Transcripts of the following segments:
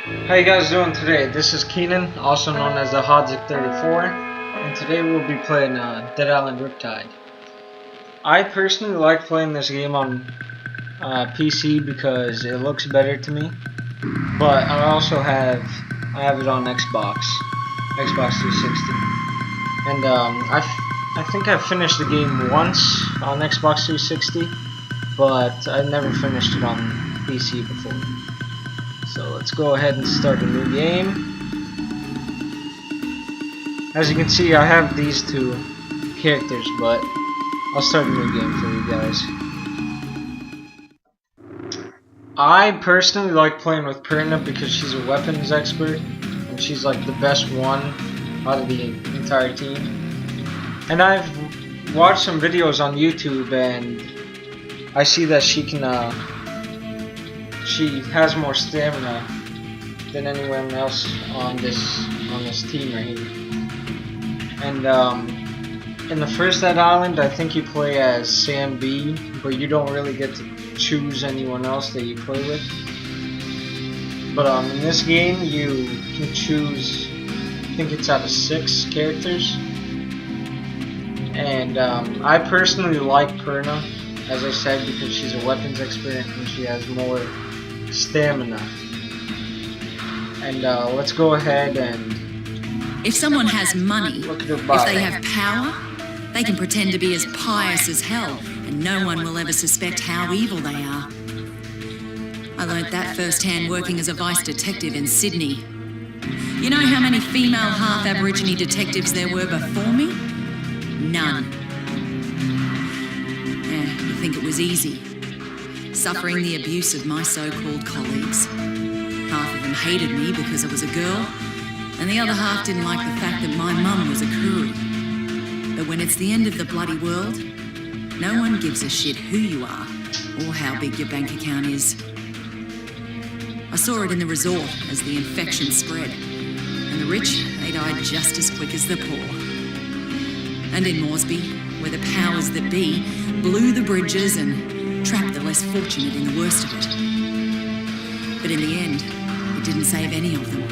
How you guys doing today? This is Keenan, also known as the Hodzik34, and today we'll be playing Dead Island Riptide. I personally like playing this game on PC because it looks better to me, but I also have it on Xbox 360, and I think I finished the game once on Xbox 360, but I never finished it on PC before. So let's go ahead and start a new game. As you can see, I have these two characters, but I'll start a new game for you guys. I personally like playing with Perna because she's a weapons expert, and she's like the best one out of the entire team. And I've watched some videos on YouTube, and I see that she has more stamina than anyone else on this team right here. And in the first Dead Island, I think you play as Sam B, but you don't really get to choose anyone else that you play with. But in this game, you can choose, I think it's out of 6 characters. And I personally like Perna, as I said, because she's a weapons expert and she has more stamina. And let's go ahead and if someone has money, if they have power, they can pretend to be as pious as hell, and no one will ever suspect how evil they are. I learnt that firsthand working as a vice detective in Sydney. You know how many female half-Aborigine detectives there were before me? None. You think it was easy? Suffering the abuse of my so-called colleagues. Half of them hated me because I was a girl, and the other half didn't like the fact that my mum was a Koori. But when it's the end of the bloody world, no one gives a shit who you are or how big your bank account is. I saw it in the resort as the infection spread, and the rich, they died just as quick as the poor. And in Moresby, where the powers that be blew the bridges and trapped the less fortunate in the worst of it. But in the end, it didn't save any of them.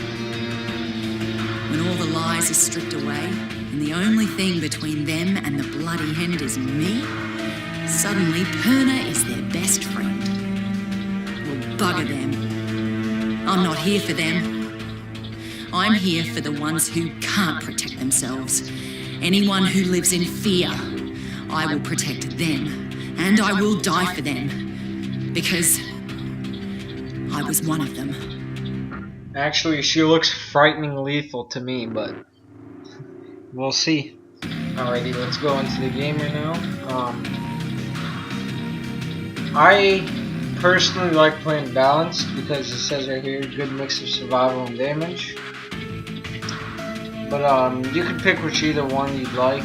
When all the lies are stripped away, and the only thing between them and the bloody end is me, suddenly Perna is their best friend. Well, bugger them. I'm not here for them. I'm here for the ones who can't protect themselves. Anyone who lives in fear. I will protect them, and I will die for them, because I was one of them. actually, she looks frighteningly lethal to me, but we'll see. Alrighty, let's go into the game right now. I personally like playing balanced because it says right here, good mix of survival and damage. But you can pick which either one you'd like.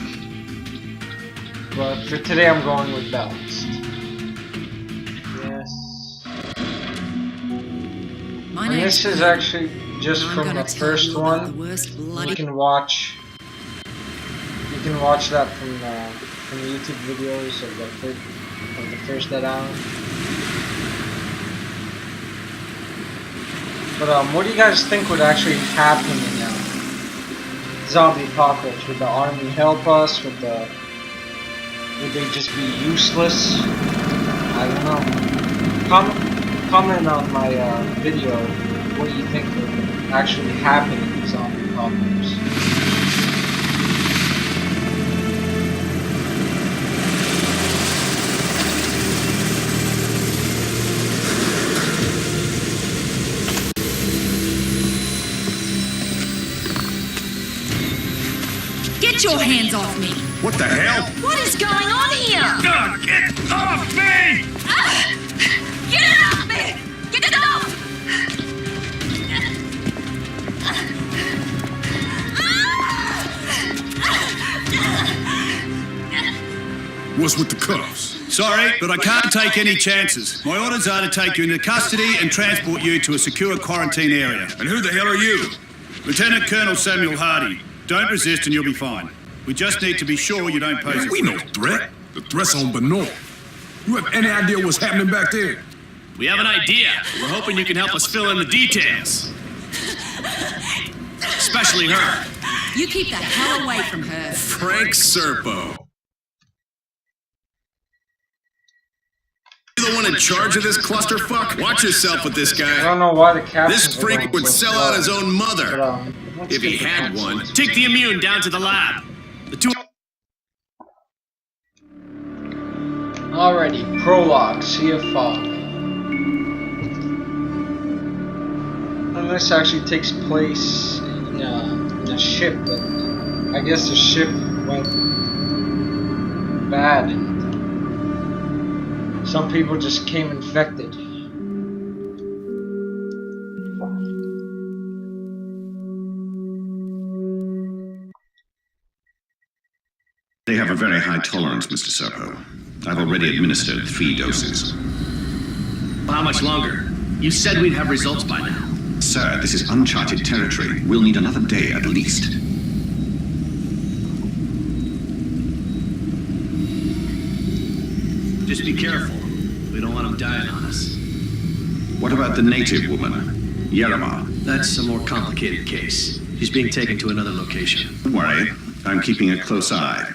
But for today, I'm going with balanced. Yes. And this is actually just from the first one. You can watch that from the YouTube videos of the first Dead Island. But what do you guys think would actually happen in zombie apocalypse? Would the army help us? Would they just be useless? I don't know. Comment on my video what you think would actually happen in the zombie apocalypse. Get your hands off me! What the hell? What is going on here? Get off me! Get it off me! Get it off! What's with the cuffs? Sorry, but I can't take any chances. My orders are to take you into custody and transport you to a secure quarantine area. And who the hell are you? Lieutenant Colonel Samuel Hardy. Don't resist and you'll be fine. We just need to be sure you don't pose a threat. We no threat. The threat's on Benoit. You have any idea what's happening back there? We have an idea. We're hoping you can help us fill in the details. especially her. You keep that hell away from her. Frank Serpo. You the one in charge of this clusterfuck? Watch yourself with this I guy. don't know why the captions This are freak going would so sell slow. out his own mother. But, let's If he get the had captions. one. Take the immune down to the lab. The two... Alrighty, prologue, Sea of Fog. And this actually takes place in a ship, but I guess the ship went bad and some people just came infected. They have a very high tolerance, Mr. Serpo. I've already administered 3 doses. How much longer? You said we'd have results by now. Sir, this is uncharted territory. We'll need another day at least. Just be careful. We don't want them dying on us. What about the native woman, Yerima? That's a more complicated case. She's being taken to another location. Don't worry. I'm keeping a close eye.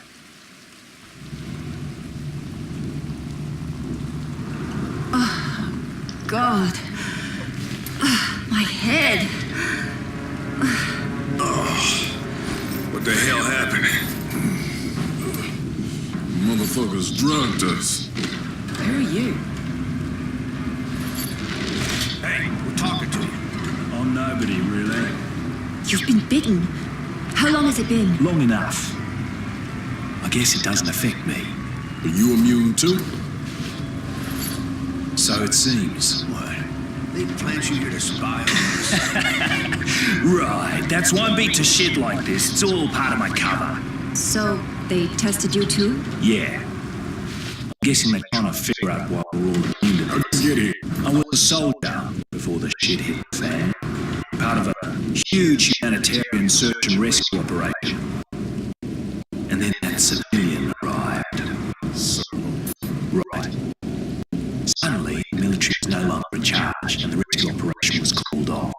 God. My head. What the hell happened? Motherfuckers drugged us. Who are you? Hey, we're talking to you. I'm nobody, really. You've been bitten. How long has it been? Long enough. I guess it doesn't affect me. Are you immune too? So it seems. They plant you here to spy on us. Right, that's why I'm beat to shit like this. It's all part of my cover. So, they tested you too? Yeah. I'm guessing they're trying to figure out why we're all into How'd this. you get here? I was a soldier before the shit hit the fan. Part of a huge humanitarian search and rescue operation. And then that civilian arrived. So, Right. Suddenly, the military was no longer in charge and the rescue operation was called off.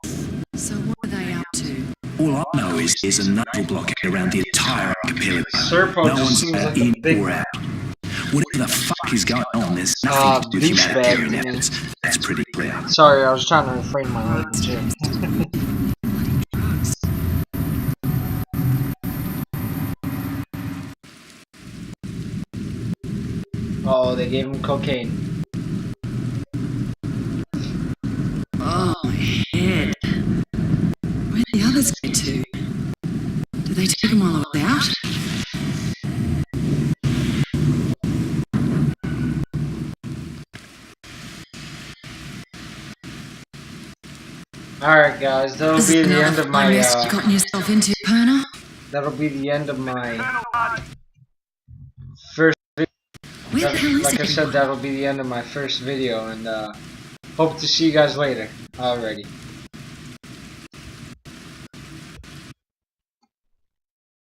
So what are they up to? All I know is there's a naval blockade around the entire archipelago. Serpo No just one's seems like in a big or out. Whatever the fuck is going on, there's nothing to do with douchebag, humanitarian man. efforts. That's pretty clear. Sorry, I was trying to refrain my language here. Drugs. Oh, they gave him cocaine. Oh, my head. Where'd the others get to? Did they take them while I was out? Alright guys, that'll This be is the another end of fun my mess you've gotten yourself into, Perna. that'll be the end of my first video. Where the hell is Like I said, everyone? that'll be the end of my first video, and hope to see you guys later. Alrighty.